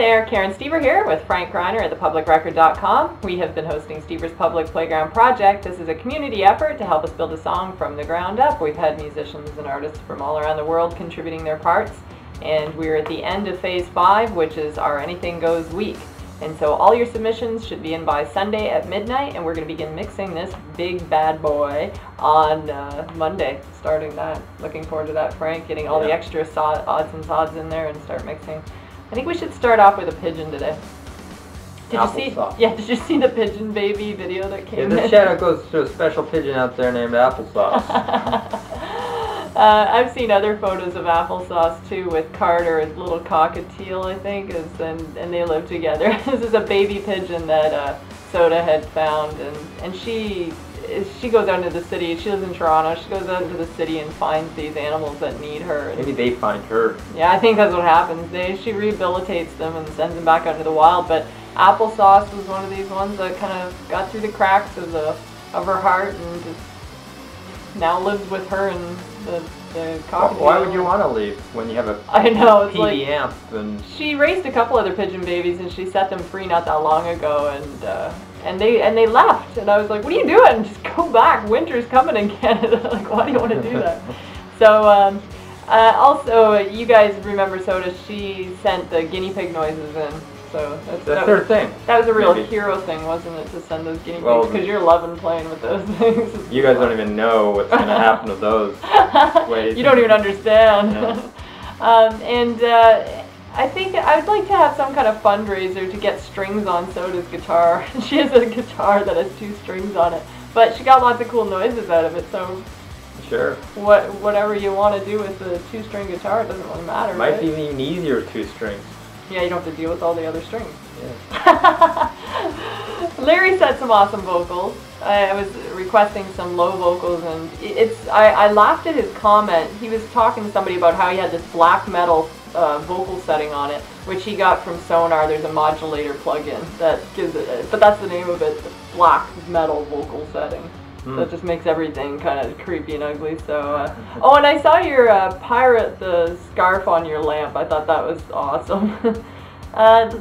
there, Karen Stever here with Frank Gryner at thepublicrecord.com. We have been hosting Stever's Public Playground Project. This is a community effort to help us build a song from the ground up. We've had musicians and artists from all around the world contributing their parts, and we're at the end of Phase 5, which is our Anything Goes week. And so all your submissions should be in by Sunday at midnight, and we're going to begin mixing this big bad boy on Monday, starting that. Looking forward to that, Frank, getting all the extra odds and sods in there and start mixing. I think we should start off with a pigeon today. Did you see the pigeon baby video that came in? The shout out goes to a special pigeon out there named Applesauce. I've seen other photos of Applesauce too, with Carter, a little cockatiel, I think, and they live together. This is a baby pigeon that Soda had found, and she goes out into the city. She lives in Toronto. She goes out into the city and finds these animals that need her. Maybe they find her. Yeah, I think that's what happens. She rehabilitates them and sends them back out into the wild. But Applesauce was one of these ones that kind of got through the cracks of her heart and just now lives with her and the cockatiel. Why would you want to leave when you have a PB amp? And she raised a couple other pigeon babies and she set them free not that long ago, and they left, and I was like, what are you doing? Just go back. Winter's coming in Canada. Like, why do you want to do that? So also, you guys remember Soda? She sent the guinea pig noises in. So that's her thing. That was a real hero thing, wasn't it, to send those guinea pigs? Because you're loving playing with those things. You guys don't even know what's going to happen to those. You don't even understand. Yeah. I think I would like to have some kind of fundraiser to get strings on Soda's guitar. She has a guitar that has 2 strings on it, but she got lots of cool noises out of it, so sure. Whatever you want to do with the 2-string guitar, it doesn't really matter. Might be even easier with 2 strings. Yeah, you don't have to deal with all the other strings. Yeah. Larry said some awesome vocals. I was requesting some low vocals, and I laughed at his comment. He was talking to somebody about how he had this black metal vocal setting on it, which he got from Sonar. There's a modulator plug-in that gives it, but that's the name of it, the black metal vocal setting. So it just makes everything kind of creepy and ugly. So, oh, and I saw your pirate, the scarf on your lamp. I thought that was awesome.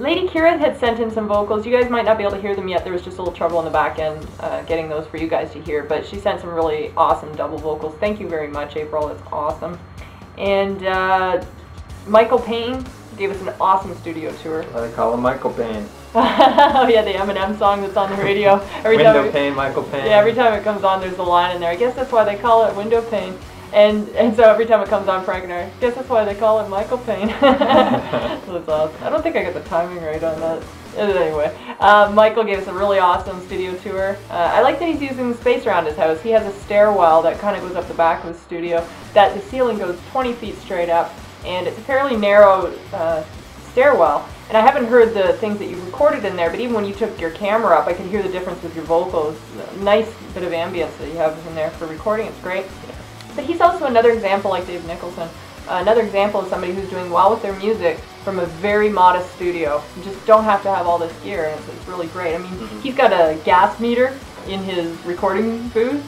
Lady Kira had sent in some vocals. You guys might not be able to hear them yet. There was just a little trouble in the back end getting those for you guys to hear. But she sent some really awesome double vocals. Thank you very much, April. It's awesome. And Michael Payne gave us an awesome studio tour. Why they call him Michael Payne? Oh yeah, the Eminem song that's on the radio. Window pane, Michael Payne. Yeah, every time it comes on, there's a line in there. I guess that's why they call it Window Pane. And so every time it comes on, Frank and I guess that's why they call it Michael Payne. That's awesome. I don't think I got the timing right on that. Anyway, Michael gave us a really awesome studio tour. I like that he's using the space around his house. He has a stairwell that kind of goes up the back of the studio. That the ceiling goes 20 feet straight up, and it's a fairly narrow stairwell. And I haven't heard the things that you recorded in there, but even when you took your camera up, I could hear the difference with your vocals. Nice bit of ambience that you have in there for recording. It's great. But he's also another example, like Dave Nicholson, another example of somebody who's doing well with their music from a very modest studio. You just don't have to have all this gear, and it's really great. I mean, he's got a gas meter in his recording booth,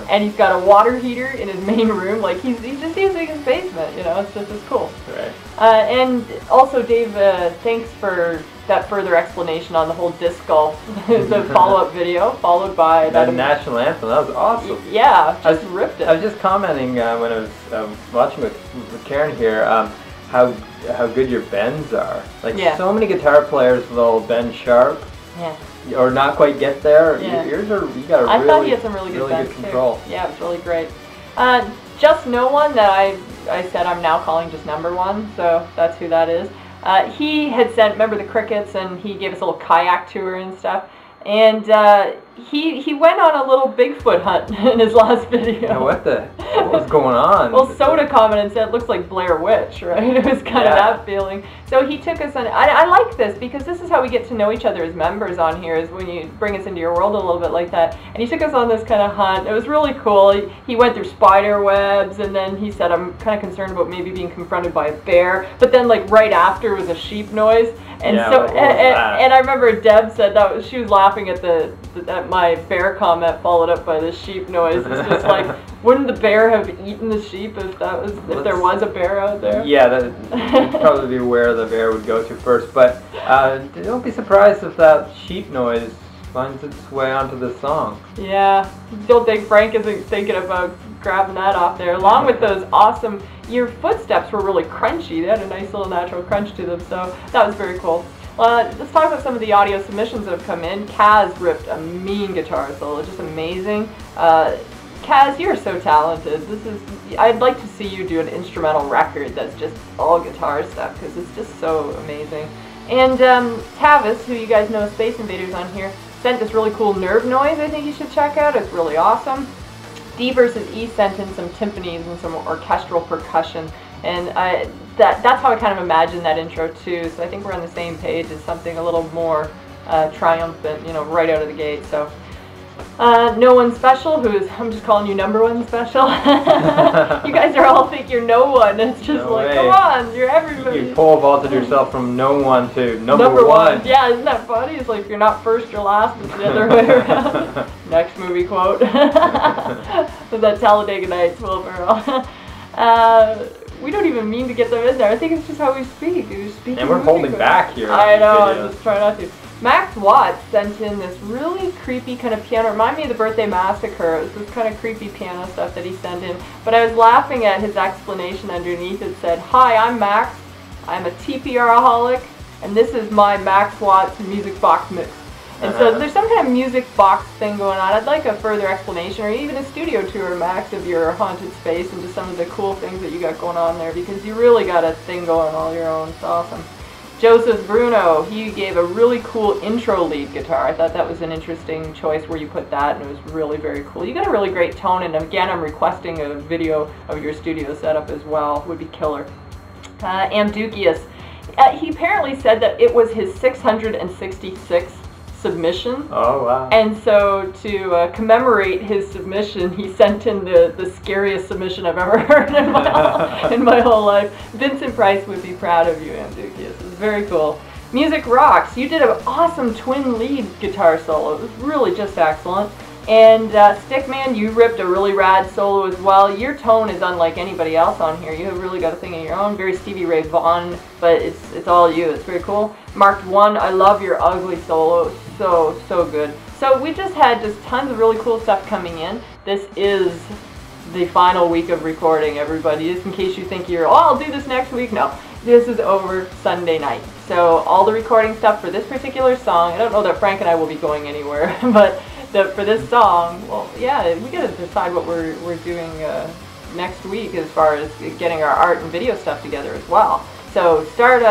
and he's got a water heater in his main room. Like, he's just using his basement, you know. It's just as cool. Right. And also, Dave, thanks for that further explanation on the whole disc golf, the follow-up video, followed by that national anthem. That was awesome. Yeah, just ripped it. I was just commenting when I was watching with Karen here, how good your bends are. Like, so many guitar players will bend sharp. Yeah. Or not quite get there. Yeah. You got a I thought he had some really good control. Too. Yeah, it was really great. Just No One, that I said I'm now calling just number 1, so that's who that is. He had sent, remember the Crickets, and he gave us a little kayak tour and stuff. And he went on a little Bigfoot hunt in his last video. Yeah, what was going on? Well, Soda commented and said it looks like Blair Witch, right? It was kind of that feeling. So he took us on. I like this because this is how we get to know each other as members on here, is when you bring us into your world a little bit like that. And he took us on this kind of hunt. It was really cool. He went through spider webs, and then he said, I'm kind of concerned about maybe being confronted by a bear. But then, like, right after was a sheep noise. And so, and I remember Deb said that she was laughing at that my bear comment followed up by the sheep noise. It's just like, wouldn't the bear have eaten the sheep if there was a bear out there? Yeah, you'd probably be where the bear would go to first. But don't be surprised if that sheep noise finds its way onto the song. Yeah, don't think Frank isn't thinking about grabbing that off there. Along with those awesome, your footsteps were really crunchy. They had a nice little natural crunch to them, so that was very cool. Let's talk about some of the audio submissions that have come in. Kaz ripped a mean guitar solo, just amazing. Kaz, you're so talented. I'd like to see you do an instrumental record that's just all guitar stuff, because it's just so amazing. And Tavis, who you guys know as Space Invaders on here, sent this really cool nerve noise I think you should check out. It's really awesome. D versus E sent in some timpanis and some orchestral percussion. And that's how I kind of imagined that intro too. So I think we're on the same page as something a little more triumphant, you know, right out of the gate. So No One Special, I'm just calling you Number One Special. You guys are all think you're no one. It's just no like, way. Come on, you're everybody. You pole vaulted yourself from no one to number one. Yeah, isn't that funny? It's like, you're not first, you're last. It's the other way around. Next movie quote. Was that Talladega Nights, Will Ferrell. We don't even mean to get them in there. I think it's just how we speak. And we're holding back here. I know, I'm just trying not to. Max Watts sent in this really creepy kind of piano. Remind me of the Birthday Massacre. It was this kind of creepy piano stuff that he sent in. But I was laughing at his explanation underneath. It said, "Hi, I'm Max. I'm a TPR-aholic, and this is my Max Watts music box mix." And so there's some kind of music box thing going on. I'd like a further explanation, or even a studio tour, Max, of your haunted space and just some of the cool things that you got going on there, because you really got a thing going all your own. It's awesome. Joseph Bruno, he gave a really cool intro lead guitar. I thought that was an interesting choice where you put that, and it was really very cool. You got a really great tone, and again, I'm requesting a video of your studio setup as well. Would be killer. Amdukius, he apparently said that it was his 666th submission. Oh, wow. And so to commemorate his submission, he sent in the scariest submission I've ever heard in my whole life. Vincent Price would be proud of you, Amdukius. It's very cool. Music Rocks, you did an awesome twin lead guitar solo. It was really just excellent. And Stickman, you ripped a really rad solo as well. Your tone is unlike anybody else on here. You have really got a thing of your own, very Stevie Ray Vaughan, but it's all you. It's very cool. Marked 1, I love your ugly solo. So good. So we just had tons of really cool stuff coming in. This is the final week of recording, everybody. Just in case you think I'll do this next week. No, this is over Sunday night. So all the recording stuff for this particular song, I don't know that Frank and I will be going anywhere, but for this song, well, yeah, we got to decide what we're doing next week as far as getting our art and video stuff together as well. So start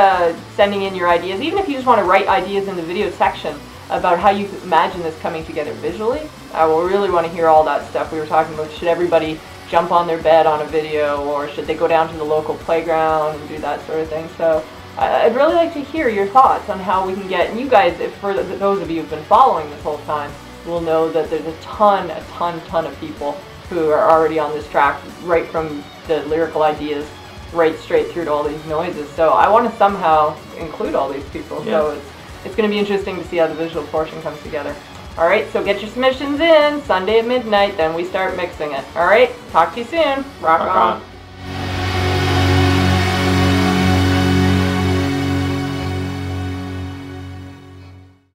sending in your ideas, even if you just want to write ideas in the video section about how you imagine this coming together visually. I will really want to hear all that stuff. We were talking about, should everybody jump on their bed on a video, or should they go down to the local playground and do that sort of thing. So I'd really like to hear your thoughts on how we can get, and you guys, for those of you who've been following this whole time, will know that there's a ton of people who are already on this track, right from the lyrical ideas right straight through to all these noises. So I want to somehow include all these people. Yeah. So it's going to be interesting to see how the visual portion comes together. Alright, so get your submissions in Sunday at midnight, then we start mixing it. Alright, talk to you soon. Rock on.